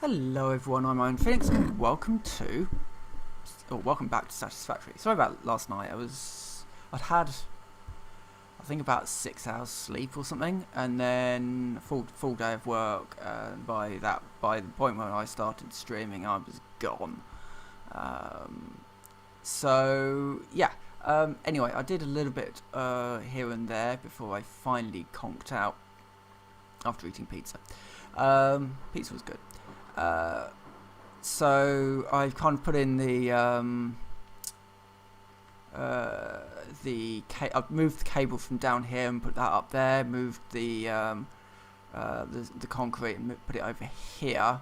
Hello everyone, I'm Iron Phoenix and welcome back to Satisfactory. Sorry about last night. I'd had I think about 6 hours sleep or something, and then full day of work, and by the point when I started streaming I was gone. So yeah, anyway, I did a little bit here and there before I finally conked out after eating pizza. Pizza was good. So I've kind of put in I've moved the cable from down here and put that up there. Moved the concrete and put it over here.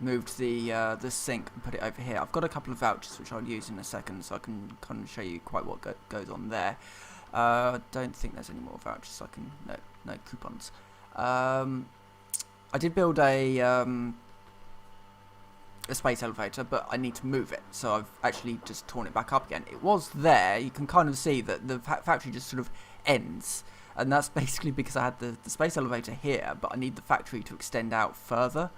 Moved the sink and put it over here. I've got a couple of vouchers which I'll use in a second, so I can kind of show you quite what goes on there. I don't think there's any more vouchers. No coupons. I did build a space elevator, but I need to move it, so I've actually just torn it back up again. It was there. You can kind of see that the factory just sort of ends, and that's basically because I had the space elevator here, but I need the factory to extend out further,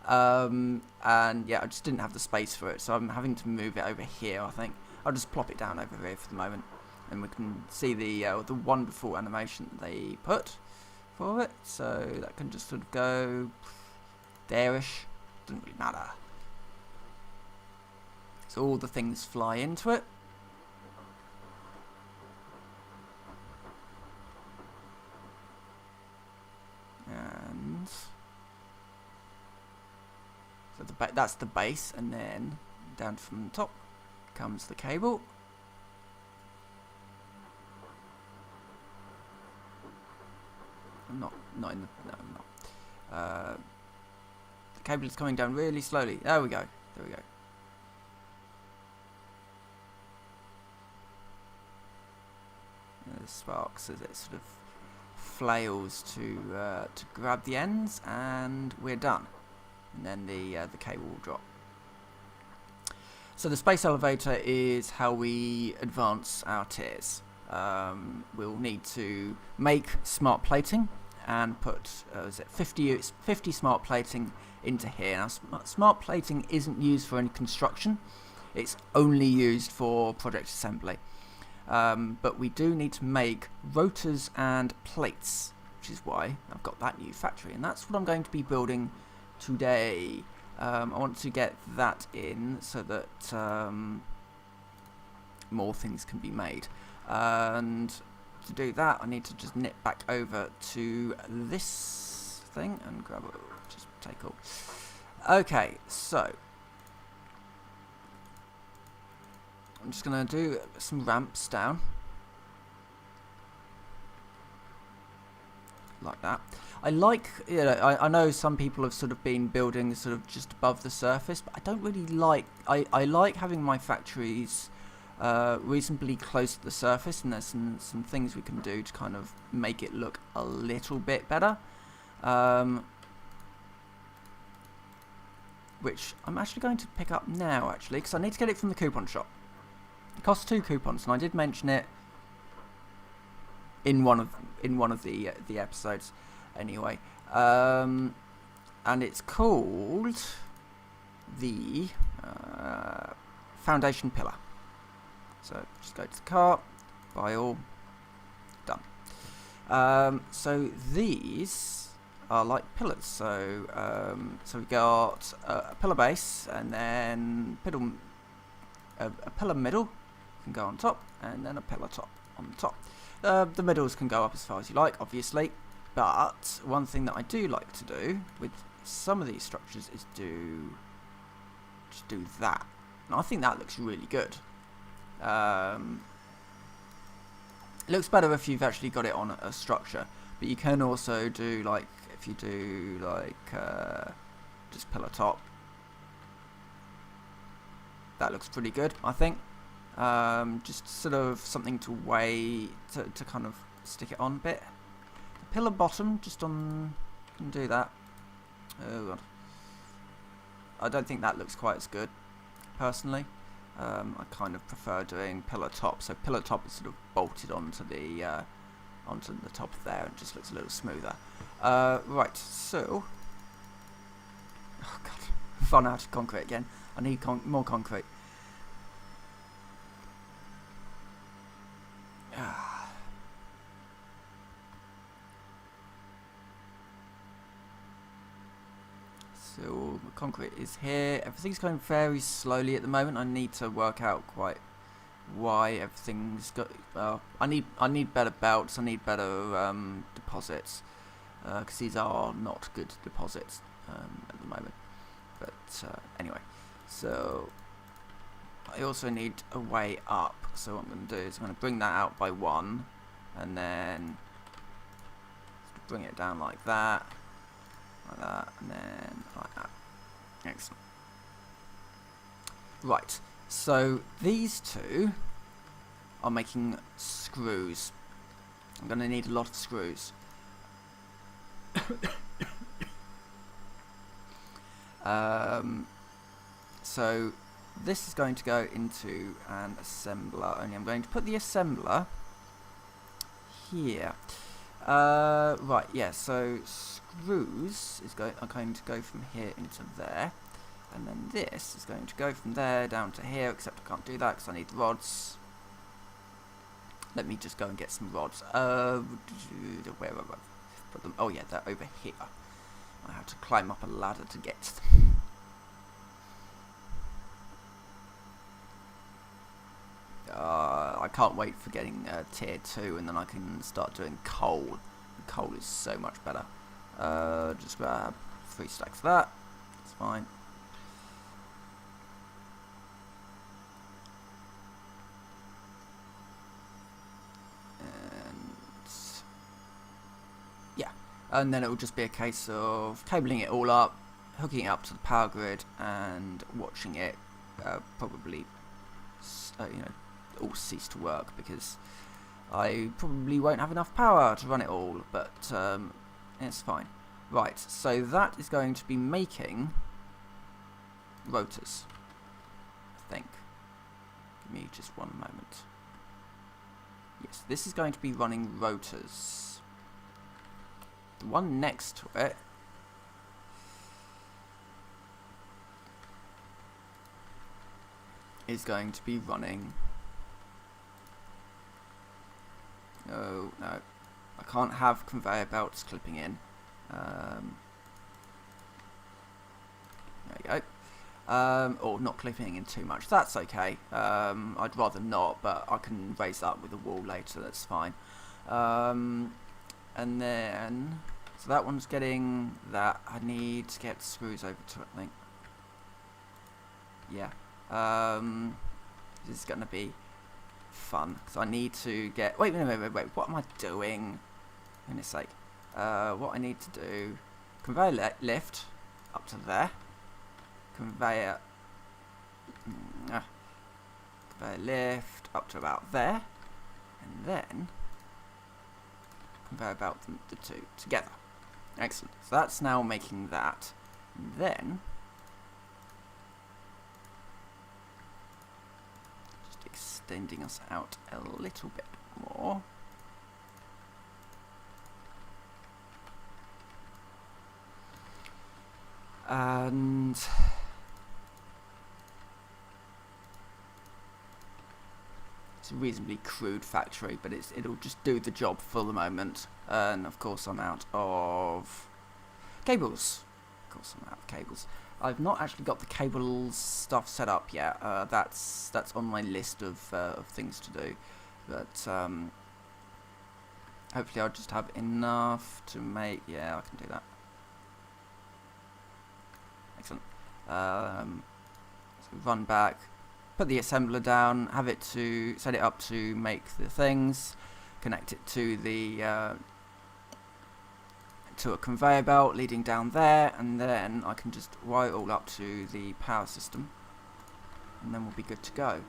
and yeah, I just didn't have the space for it, so I'm having to move it over here. I think I'll just plop it down over here for the moment, and we can see the wonderful animation that they put for it, so that can just sort of go there-ish. Doesn't really matter. So all the things fly into it. And so that's the base, and then down from the top comes the cable. I'm not in the... No, I'm not. The cable is coming down really slowly. There we go. There we go. The sparks as it sort of flails to grab the ends, and we're done. And then the cable will drop. So the space elevator is how we advance our tiers. We'll need to make smart plating and put 50 smart plating into here. Now, smart plating isn't used for any construction. It's only used for project assembly. But we do need to make rotors and plates, which is why I've got that new factory, and that's what I'm going to be building today. I want to get that in so that more things can be made, and to do that I need to just nip back over to this thing and grab it. Just take all. Okay, so I'm just going to do some ramps down, like that. I know some people have sort of been building sort of just above the surface, but I don't really like, I like having my factories reasonably close to the surface, and there's some things we can do to kind of make it look a little bit better. Which I'm actually going to pick up now, actually, because I need to get it from the coupon shop. It costs 2 coupons, and I did mention it in one of the episodes, anyway. And it's called the foundation pillar. So just go to the cart, buy all, done. So these are like pillars. So we've got a pillar base, and then a pillar middle can go on top, and then a pillar top on the top. The middles can go up as far as you like, obviously, but one thing that I do like to do with some of these structures is just do that, and I think that looks really good. It looks better if you've actually got it on a structure, but you can also do, like, if you do like just pillar top, that looks pretty good, I think. Just sort of something to to kind of stick it on a bit. The pillar bottom, just on, can do that. Oh god, I don't think that looks quite as good, personally. I kind of prefer doing pillar top. So pillar top is sort of bolted onto the top there, and just looks a little smoother. Right, so run out of concrete again. I need more concrete. So the concrete is here. Everything's going very slowly at the moment. I need to work out quite why everything's got. I need better belts. I need better deposits, because these are not good deposits at the moment. But anyway, so I also need a way up. So what I'm going to do is I'm going to bring that out by 1, and then bring it down like that, and then like that. Excellent. Right. So these two are making screws. I'm going to need a lot of screws. So this is going to go into an assembler. Only I'm going to put the assembler here. Right, yeah. So screws are going to go from here into there, and then this is going to go from there down to here. Except I can't do that because I need rods. Let me just go and get some rods. Where have I put them? Oh yeah, they're over here. I have to climb up a ladder to get to them. I can't wait for getting tier 2, and then I can start doing coal. Coal is so much better. Just grab 3 stacks of that. It's fine. And then it will just be a case of cabling it all up, hooking it up to the power grid, and watching it probably, all cease to work, because I probably won't have enough power to run it all. But it's fine. Right, so that is going to be making rotors, I think. Give me just one moment. Yes, this is going to be running rotors. The one next to it is going to be running. No, I can't have conveyor belts clipping in. There you go. Or not clipping in too much. That's okay. I'd rather not, but I can raise that up with a wall later. That's fine. And then, so that one's getting that. I need to get screws over to it, I think. Yeah. This is going to be fun. So I need to get... Wait. What am I doing? For goodness sake. What I need to do... Conveyor lift up to there. Conveyor lift up to about there. And then... conveyor belt the two together. Excellent. So that's now making that. And then just extending us out a little bit more. And it's a reasonably crude factory, but it'll just do the job for the moment. And of course I'm out of cables. I've not actually got the cables stuff set up yet. That's on my list of things to do. But hopefully I'll just have enough to make... Yeah, I can do that. Excellent. So run back, put the assembler down, have it to set it up to make the things, connect it to the to a conveyor belt leading down there, and then I can just wire it all up to the power system, and then we'll be good to go.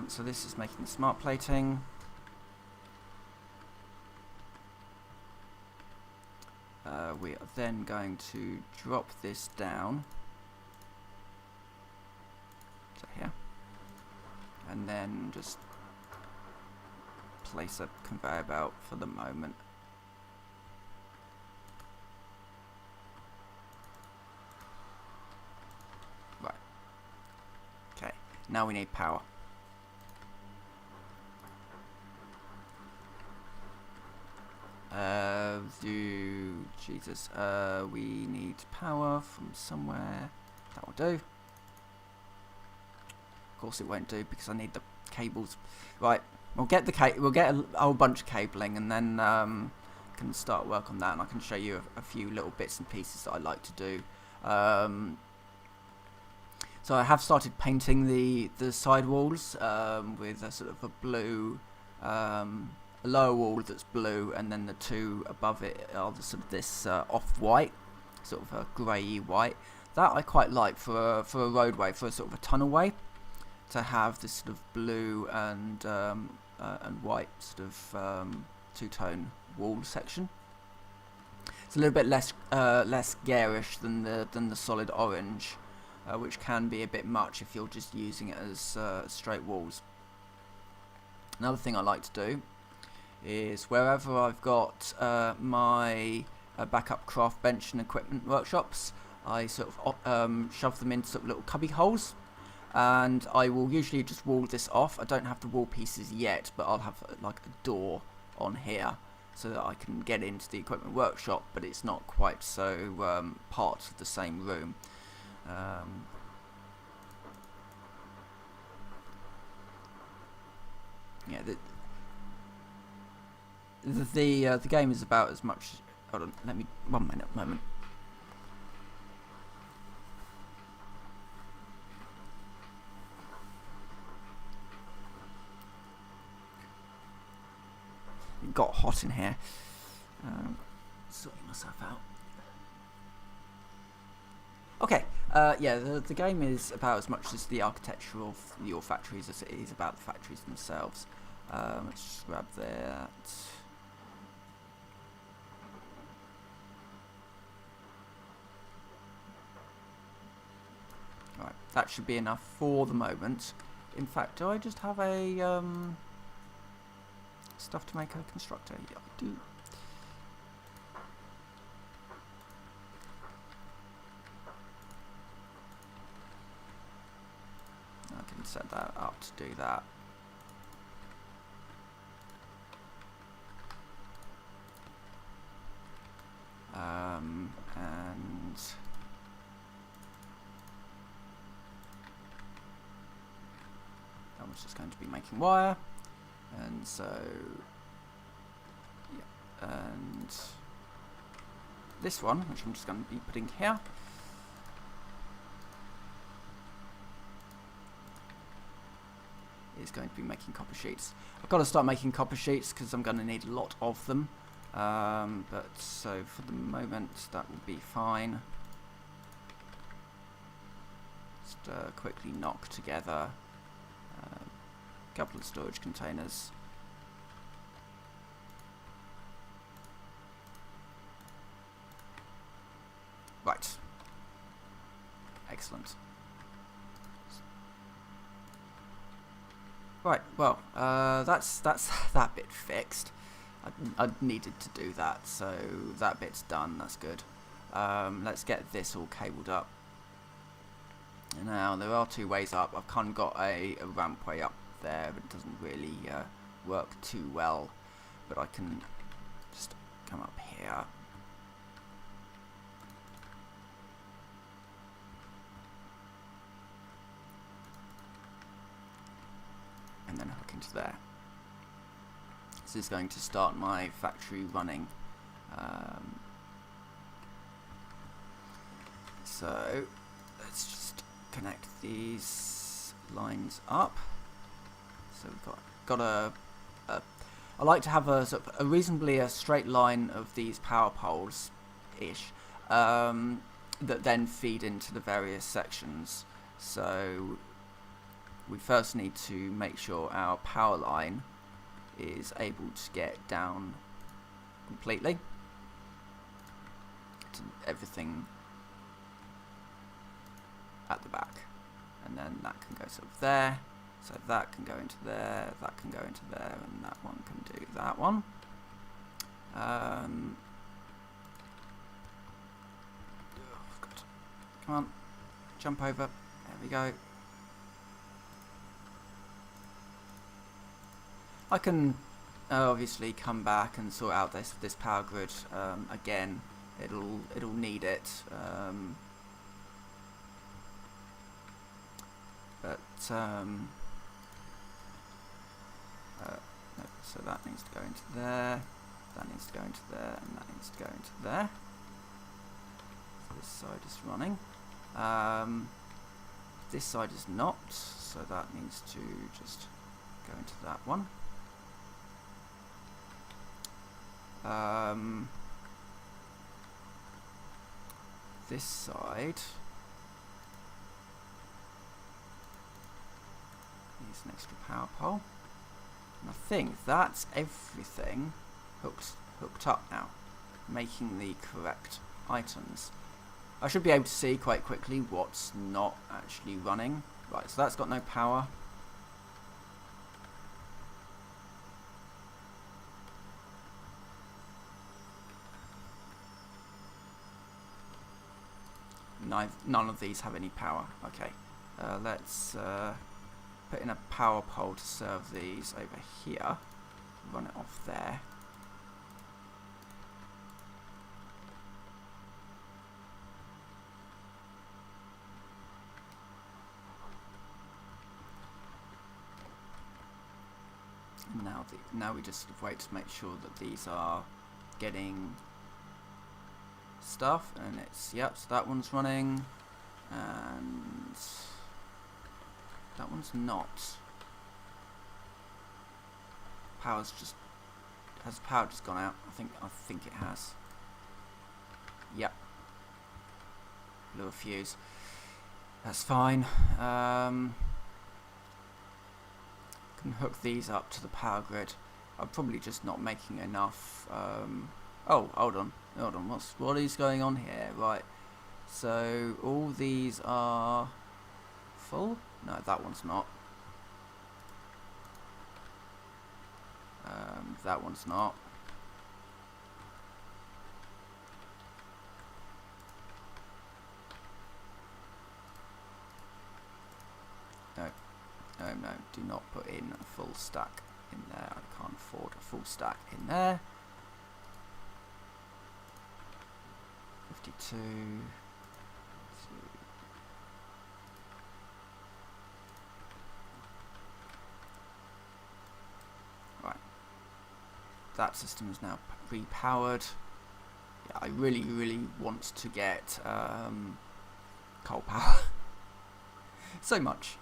So this is making the smart plating. We are then going to drop this down to here, and then just place a conveyor belt for the moment. Now we need power. Jesus. We need power from somewhere. That will do. Of course, it won't do because I need the cables. Right. We'll get a whole bunch of cabling, and then can start work on that, and I can show you a few little bits and pieces that I like to do. So I have started painting the side walls with a sort of a blue, a lower wall that's blue, and then the two above it are the sort of this off-white, sort of a grey white. That I quite like for a roadway, for a sort of a tunnelway, to have this sort of blue and white sort of two-tone wall section. It's a little bit less garish than the solid orange, which can be a bit much if you're just using it as straight walls. Another thing I like to do is wherever I've got my backup craft bench and equipment workshops, I sort of shove them into sort of little cubby holes, and I will usually just wall this off. I don't have the wall pieces yet, but I'll have like a door on here so that I can get into the equipment workshop, but it's not quite so part of the same room. Yeah, the game is about as much. Hold on, let me moment. It got hot in here. Sorting myself out. Okay, yeah, the game is about as much as the architecture of your factories as it is about the factories themselves. Let's just grab that. Right, that should be enough for the moment. In fact, do I just have a stuff to make a constructor? Yeah, I do. I can set that up to do that. And that was just going to be making wire, and so yeah, and this one, which I'm just going to be putting here, is going to be making copper sheets. I've got to start making copper sheets because I'm going to need a lot of them. But so for the moment that will be fine. Just quickly knock together a couple of storage containers. Right. Excellent. Right, well, that's that bit fixed. I needed to do that, so that bit's done. That's good. Let's get this all cabled up. Now, there are two ways up. I've kind of got a ramp way up there, but it doesn't really work too well. But I can just come up here. And then hook into there. This is going to start my factory running. So let's just connect these lines up. So we've got a I like to have a sort of a reasonably straight line of these power poles ish that then feed into the various sections. So we first need to make sure our power line is able to get down completely to everything at the back, and then that can go sort of there, so that can go into there, that can go into there, and that one can do that one. Come on, jump over, there we go. I can obviously come back and sort out this power grid again. It'll need it, but no, so that needs to go into there. That needs to go into there, and that needs to go into there. So this side is running. This side is not, so that needs to just go into that one. This side needs an extra power pole. And I think that's everything hooked up now, making the correct items. I should be able to see quite quickly what's not actually running. Right, so that's got no power. None of these have any power. Okay, let's put in a power pole to serve these over here. Run it off there. And now we just wait to make sure that these are getting stuff, and it's, yep, so that one's running, and that one's not. Has power just gone out? I think it has. Yep. Blew a fuse. That's fine. Can hook these up to the power grid. I'm probably just not making enough. Oh, hold on. What is going on here? Right. So all these are full? No, that one's not. That one's not. No, do not put in a full stack in there. I can't afford a full stack in there. 52. Right. That system is now repowered. Yeah, I really want to get coal power. So much.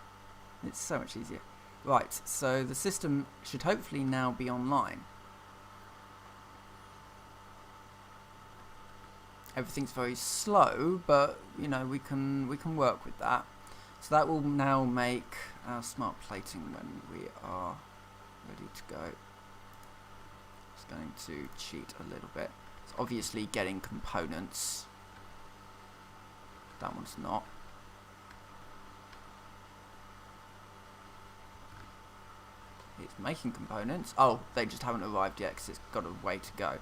It's so much easier. Right, so the system should hopefully now be online. Everything's very slow, but you know, we can work with that. So that will now make our smart plating when we are ready to go. Just going to cheat a little bit. It's obviously getting components. That one's not. It's making components. Oh, they just haven't arrived yet because it's got a way to go.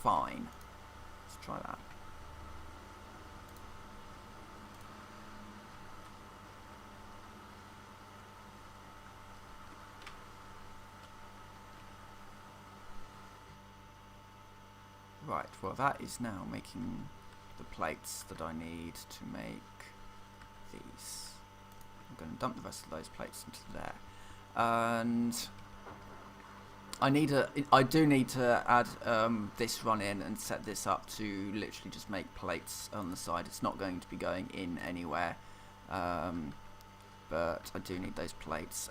Fine. Let's try that. Right, well that is now making the plates that I need to make these. I'm going to dump the rest of those plates into there. And I do need to add this run in and set this up to literally just make plates on the side. It's not going to be going in anywhere, but I do need those plates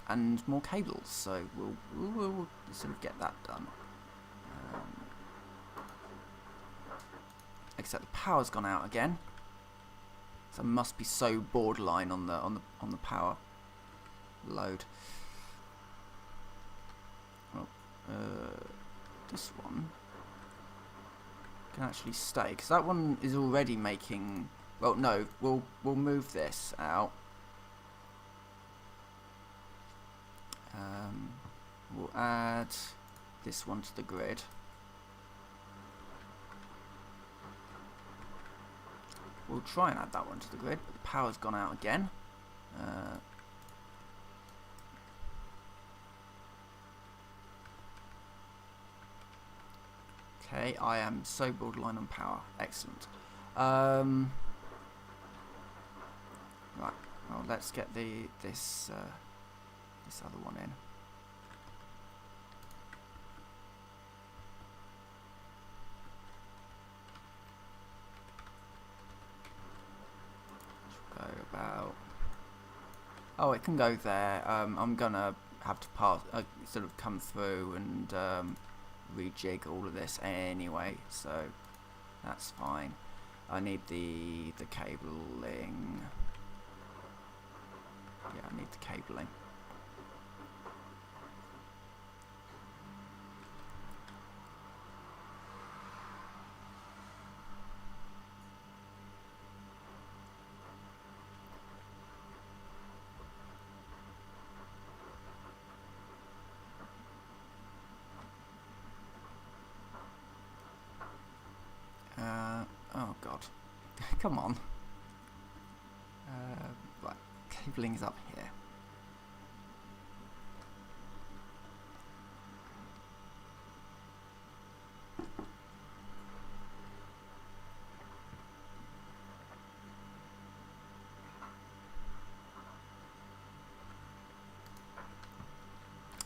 and more cables. So we'll sort of get that done. Except the power's gone out again, so I must be so borderline on the power load. Well, this one can actually stay because that one is already making. Well, no, we'll move this out. We'll add this one to the grid. We'll try and add that one to the grid, but the power's gone out again. Okay, I am so borderline on power. Excellent. Right. Well, let's get this other one in. Go about. Oh, it can go there. I'm gonna have to pass, sort of come through and rejig all of this anyway, so that's fine. I need the cabling. Yeah, I need the cabling. Oh god. Come on. Right, cabling is up here.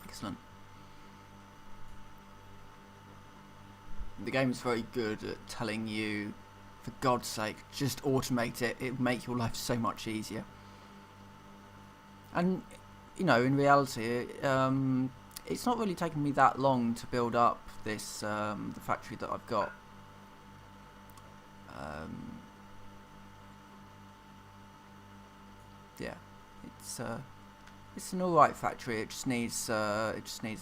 Excellent. The game is very good at telling you, for God's sake, just automate it. It would make your life so much easier. And, you know, in reality, it's not really taken me that long to build up this the factory that I've got. Yeah, it's an alright factory. It just needs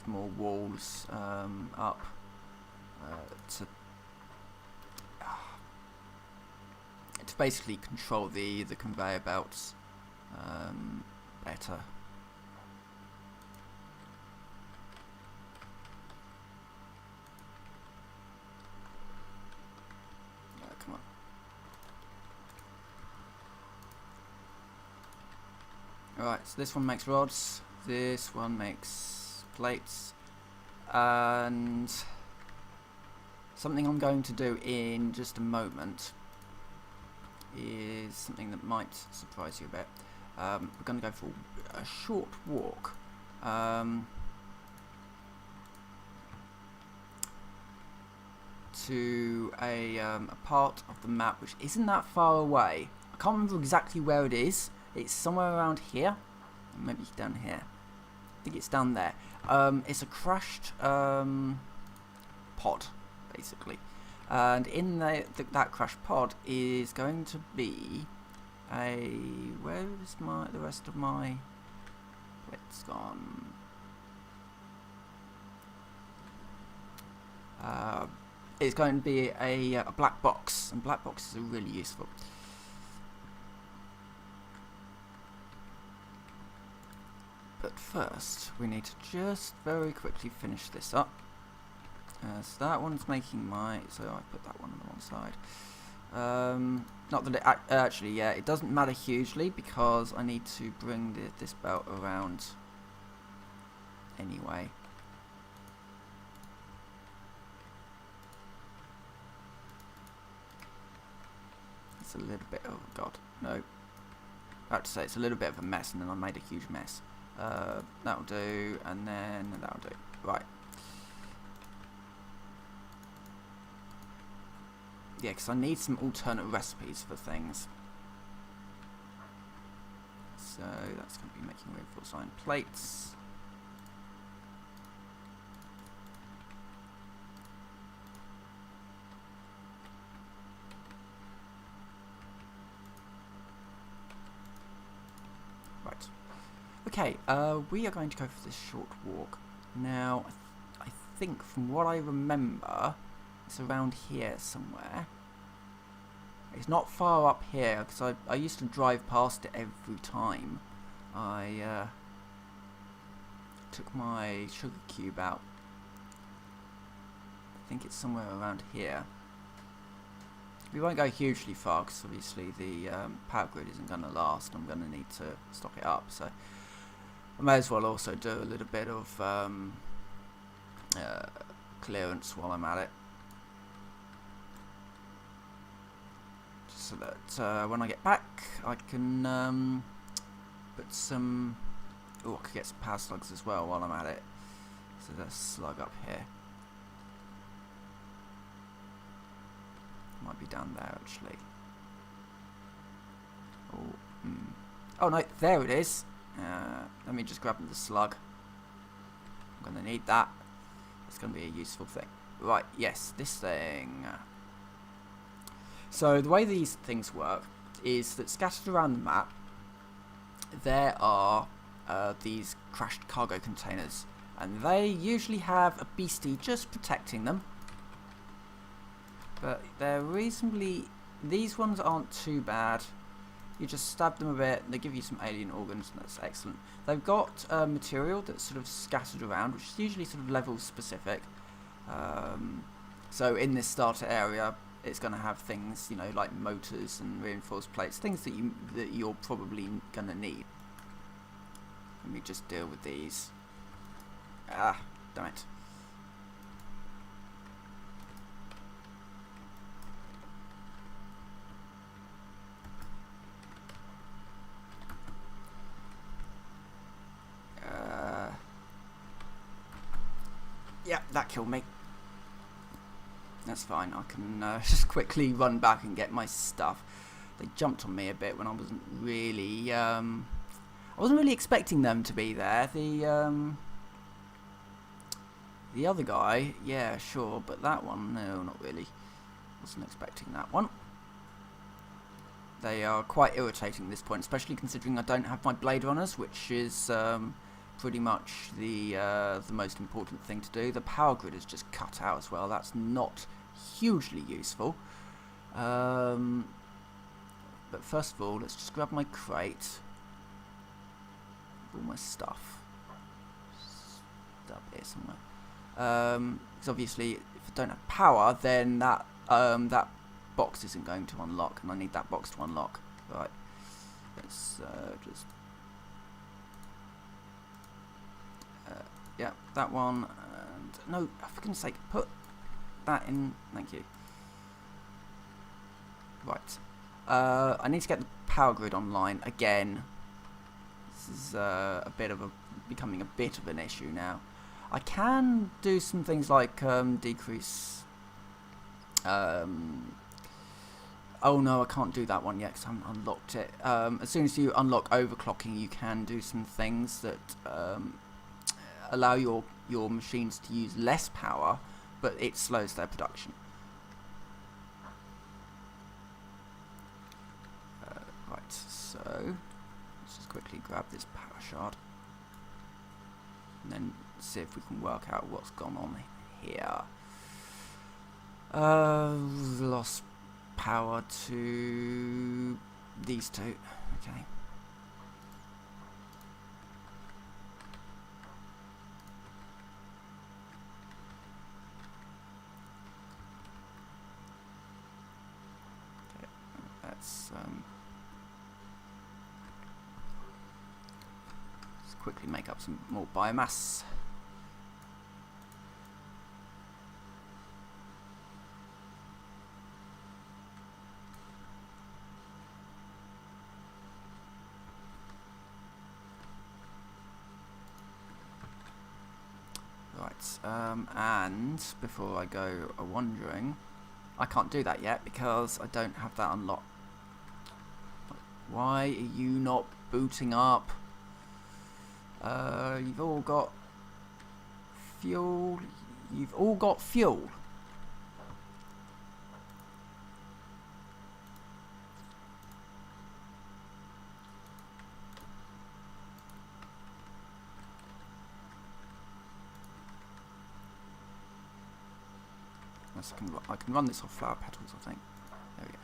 more walls up to basically control the conveyor belts better. Come on. Alright, so this one makes rods, this one makes plates, and something I'm going to do in just a moment is something that might surprise you a bit. We're going to go for a short walk. To a part of the map which isn't that far away. I can't remember exactly where it is. It's somewhere around here. Maybe down here. I think it's down there. It's a crashed pod, basically. And in that crashed pod is going to be a... Where is the rest of my... It's gone. It's going to be a black box, and black boxes are really useful. But first, we need to just very quickly finish this up. So that one's making so I put that one on the one side. Not that it actually, yeah, it doesn't matter hugely because I need to bring this belt around anyway. It's a little bit, oh god, no. I have to say it's a little bit of a mess, and then I made a huge mess. That'll do, and then that'll do. Right. Yeah, because I need some alternate recipes for things. So that's going to be making reinforced iron plates. Right. Okay, we are going to go for this short walk. Now, I think from what I remember, it's around here somewhere. It's not far up here because I used to drive past it every time I took my sugar cube out. I think it's somewhere around here. We won't go hugely far because obviously the power grid isn't going to last. I'm going to need to stock it up, so I may as well also do a little bit of clearance while I'm at it. so that when I get back, I can put some. Oh, I could get some power slugs as well while I'm at it. So there's a slug up here. Might be down there actually. Oh no, there it is. Let me just grab the slug. I'm going to need that. It's going to be a useful thing. Right, yes, this thing. So the way these things work is that scattered around the map, there are these crashed cargo containers. And they usually have a beastie just protecting them. But they're reasonably... These ones aren't too bad. You just stab them a bit, they give you some alien organs, and that's excellent. They've got material that's sort of scattered around, which is usually sort of level specific. So in this starter area, it's going to have things, you know, like motors and reinforced plates, things that you're probably going to need. Let me just deal with these. Ah, damn it. Yeah, that killed me. That's fine. I can just quickly run back and get my stuff. They jumped on me a bit when I wasn't really. I wasn't really expecting them to be there. The other guy, yeah, sure, but that one, no, not really. Wasn't expecting that one. They are quite irritating at this point, especially considering I don't have my blade runners, which is pretty much the most important thing to do. The power grid is just cut out as well. That's not hugely useful. But first of all, let's just grab my crate. All my stuff. It's up here somewhere. Because obviously, if I don't have power, then that that box isn't going to unlock, and I need that box to unlock. Right. Let's just. Yeah, that one. And no, for goodness sake, put that in. Thank you. Right. I need to get the power grid online again. This is becoming a bit of an issue now. I can do some things like decrease. Oh no, I can't do that one yet because I haven't unlocked it. As soon as you unlock overclocking, you can do some things that allow your machines to use less power, but it slows their production. Right, so let's just quickly grab this power shard and then see if we can work out what's gone on here. Lost power to these two. Okay. Let's quickly make up some more biomass. Right, and before I go wandering, I can't do that yet because I don't have that unlocked. Why are you not booting up? You've all got fuel. You've all got fuel. I can run this off flower petals, I think. There we go.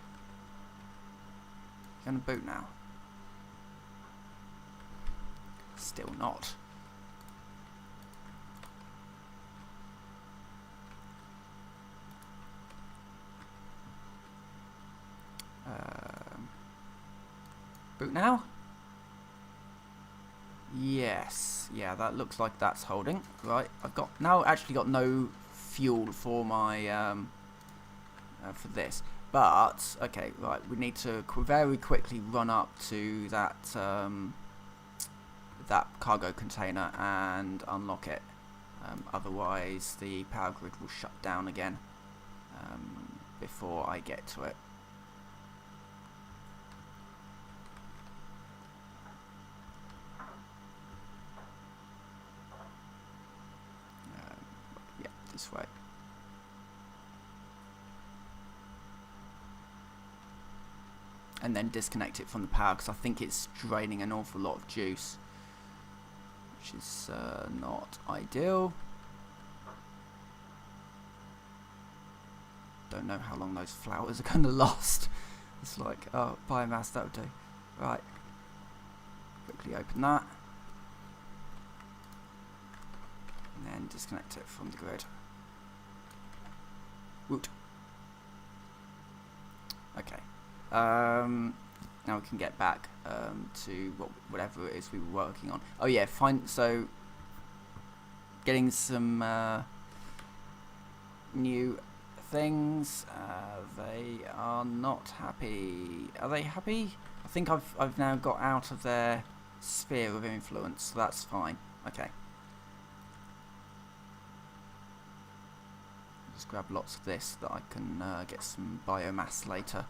Going to boot now. Still not. Boot now? Yes. Yeah, that looks like that's holding. Right, I've got now actually got no fuel for my for this. But okay, right, we need to very quickly run up to that that cargo container and unlock it. Otherwise, the power grid will shut down again before I get to it. Yeah, this way. And then disconnect it from the power, because I think it's draining an awful lot of juice, which is not ideal. Don't know how long those flowers are going to last. It's like, oh, biomass, that would do. Right, quickly open that, and then disconnect it from the grid. Woot. Okay. Now we can get back to whatever it is we were working on. Oh yeah, so getting some new things. They are not happy. Are they happy? I think I've now got out of their sphere of influence, so that's fine. Okay. Just grab lots of this that I can get some biomass later.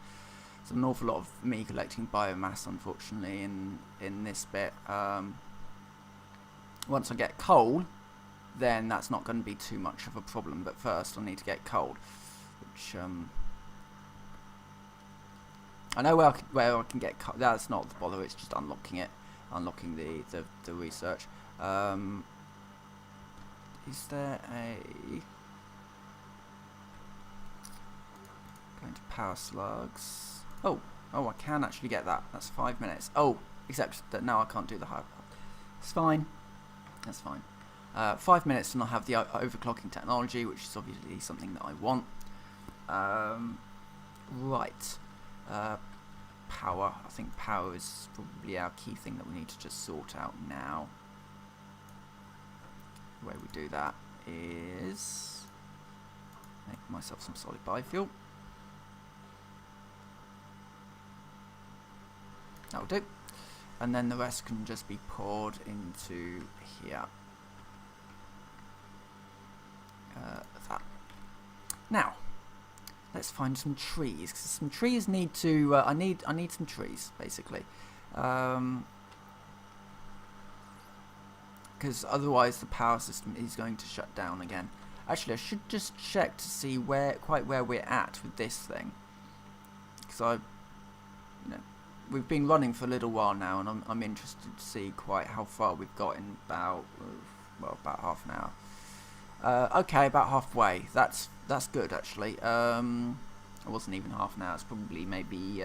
There's an awful lot of me collecting biomass, unfortunately, in this bit. Once I get coal, then that's not going to be too much of a problem. But first, I need to get coal, which I know where I can get coal. That's not the bother. It's just unlocking it, unlocking the research. Is there a going to power slugs? Oh, I can actually get that. That's 5 minutes. Oh, except that now I can't do the high part. It's fine. That's fine. 5 minutes and I'll have the overclocking technology, which is obviously something that I want. Right. Power. I think power is probably our key thing that we need to just sort out now. The way we do that is make myself some solid biofuel. That'll do. And then the rest can just be poured into here. That. Now, let's find some trees, because some trees need to. I need some trees, basically, because otherwise the power system is going to shut down again. Actually, I should just check to see quite where we're at with this thing, because we've been running for a little while now, and I'm interested to see quite how far we've got in about half an hour. Okay, about halfway. That's good actually. It wasn't even half an hour. It's probably maybe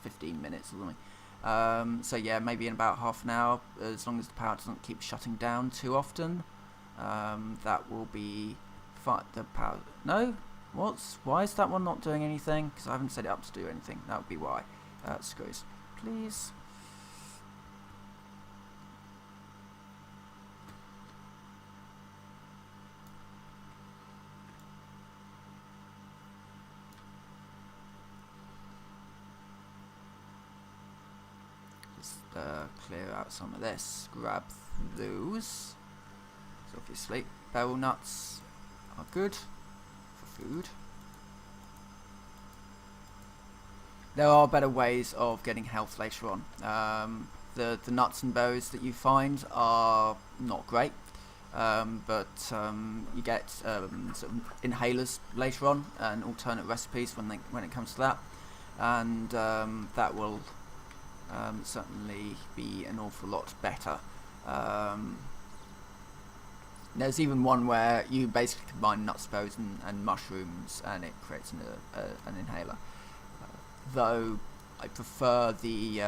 15 minutes or something. So yeah, maybe in about half an hour, as long as the power doesn't keep shutting down too often, that will be fine. The power. No. Why is that one not doing anything? Because I haven't set it up to do anything. That would be why. Screws. Please. Just clear out some of this. Grab those. So obviously, barrel nuts are good. Food. There are better ways of getting health later on. The nuts and berries that you find are not great, but you get sort of inhalers later on and alternate recipes when it comes to that, and that will certainly be an awful lot better. There's even one where you basically combine nuts, berries, and mushrooms, and it creates an inhaler. Though I prefer the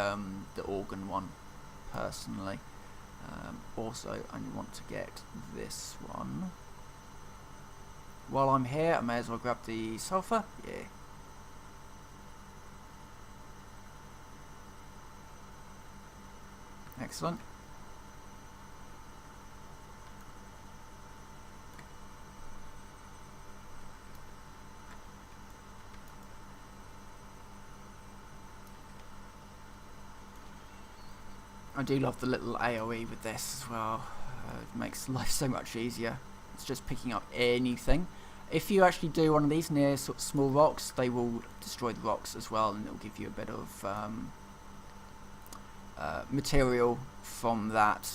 organ one personally. Also, I want to get this one. While I'm here, I may as well grab the sulfur. Yeah. Excellent. I do love the little AoE with this as well. It makes life so much easier. It's just picking up anything. If you actually do one of these near sort of small rocks, they will destroy the rocks as well, and it will give you a bit of material from that.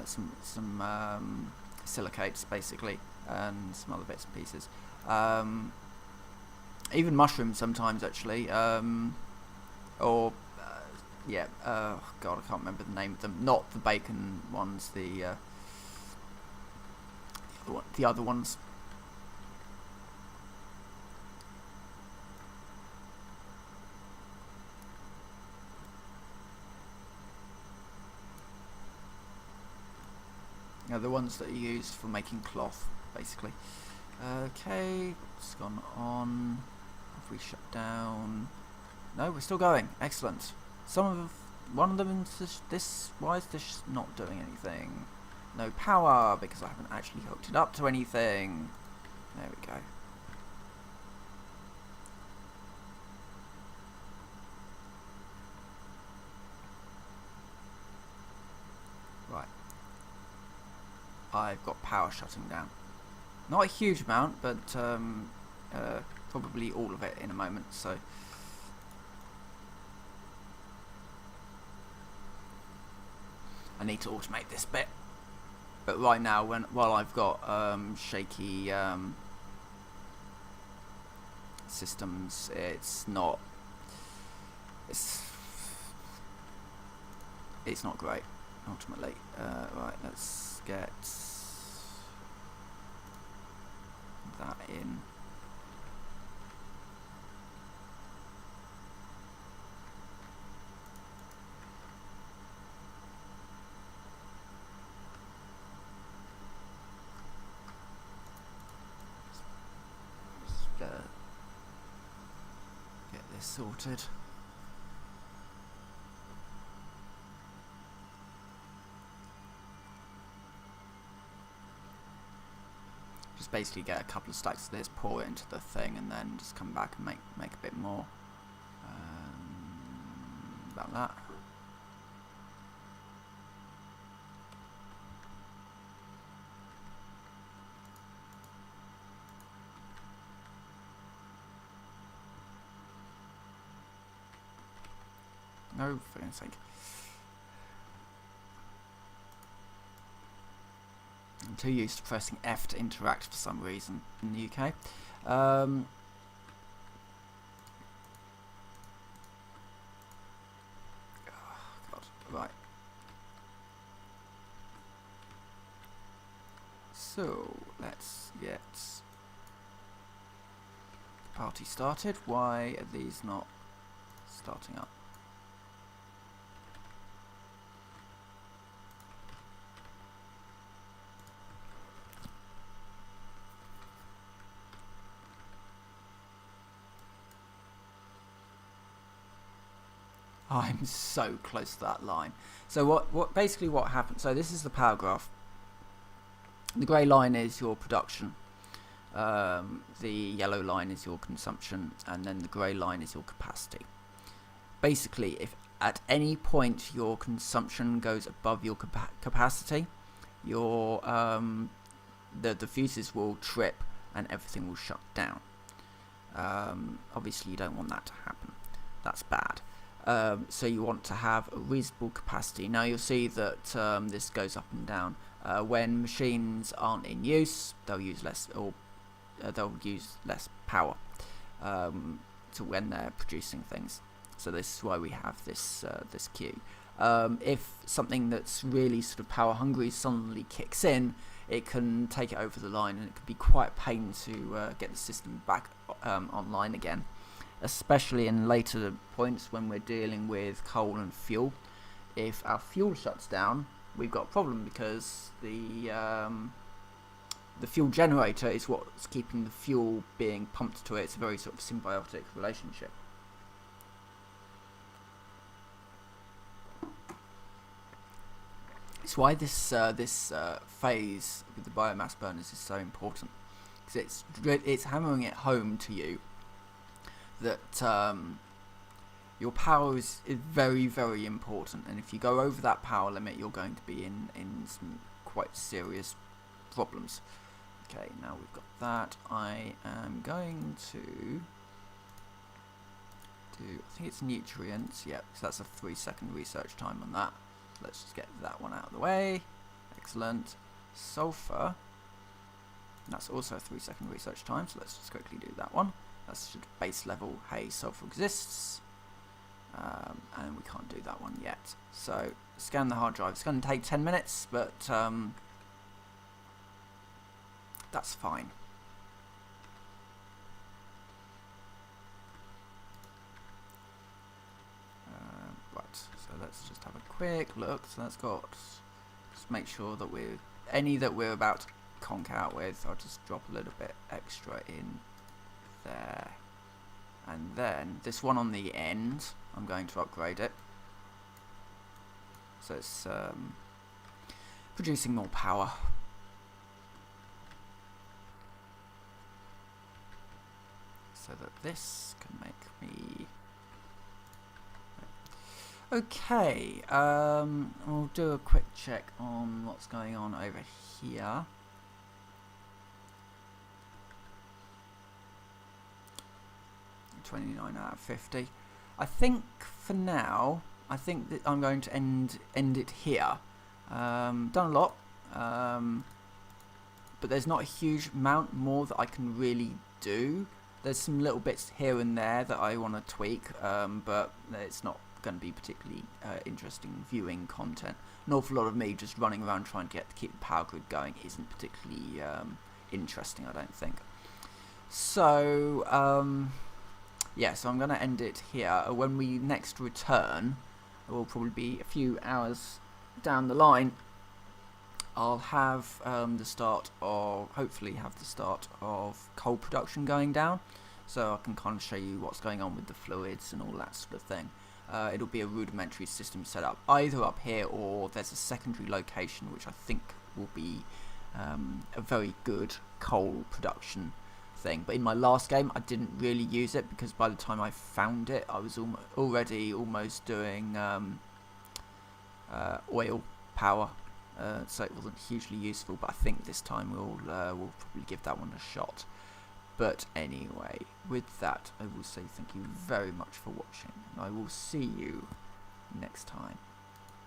Some silicates basically, and some other bits and pieces. Even mushrooms sometimes actually, or yeah, God, I can't remember the name of them. Not the bacon ones, the other ones. The ones that are used for making cloth, basically. Okay, what's gone on? Have we shut down? No, we're still going. Excellent. One of them is this. Why is this not doing anything? No power because I haven't actually hooked it up to anything. There we go. Right. I've got power shutting down. Not a huge amount, but probably all of it in a moment. So. I need to automate this bit, but right now, while I've got shaky systems, it's not great. Ultimately, right? Let's get that in. Get this sorted. Just basically get a couple of stacks of this, pour it into the thing, and then just come back and make a bit more. About that. No, for goodness sake. I'm too used to pressing F to interact for some reason in the UK. Oh, God, right. So, let's get the party started. Why are these not starting up? I'm so close to that line. So what basically what happens? So this is the power graph. The grey line is your production. The yellow line is your consumption, and then the grey line is your capacity. Basically, if at any point your consumption goes above your capacity, your the fuses will trip and everything will shut down. Obviously, you don't want that to happen. That's bad. So you want to have a reasonable capacity. Now you'll see that this goes up and down. When machines aren't in use, they'll use less, or they'll use less power to when they're producing things. So this is why we have this this queue. If something that's really sort of power hungry suddenly kicks in, it can take it over the line, and it can be quite a pain to get the system back online again. Especially in later points when we're dealing with coal and fuel. If our fuel shuts down, we've got a problem because the fuel generator is what's keeping the fuel being pumped to it. It's a very sort of symbiotic relationship. It's why this phase with the biomass burners is so important, because it's hammering it home to you that your power is very, very important, and if you go over that power limit, you're going to be in some quite serious problems. Okay, now we've got that. I am going to do, I think it's nutrients, yeah, so that's a 3-second research time on that. Let's just get that one out of the way. Excellent. Sulfur, that's also a 3-second research time, so let's just quickly do that one. That's just base level, hey, sulfur exists. And we can't do that one yet. So, scan the hard drive. It's going to take 10 minutes, but that's fine. Right, so let's just have a quick look. So that's got, just make sure that any that we're about to conk out with, I'll just drop a little bit extra in there. And then this one on the end, I'm going to upgrade it. So it's producing more power. So that this can make me... Okay, we'll do a quick check on what's going on over here. $29 out of 50. I think for now, I think that I'm going to end it here. Done a lot, but there's not a huge amount more that I can really do. There's some little bits here and there that I want to tweak, but it's not going to be particularly interesting viewing content. An awful lot of me just running around trying to keep the power grid going isn't particularly interesting, I don't think. So, yeah, so I'm going to end it here. When we next return, it will probably be a few hours down the line. I'll have the start of, hopefully have the start of coal production going down, so I can kind of show you what's going on with the fluids and all that sort of thing. It'll be a rudimentary system set up either up here, or there's a secondary location which I think will be a very good coal production thing. But in my last game I didn't really use it, because by the time I found it I was already almost doing oil power, so it wasn't hugely useful. But I think this time we'll probably give that one a shot. But anyway, with that I will say thank you very much for watching, and I will see you next time.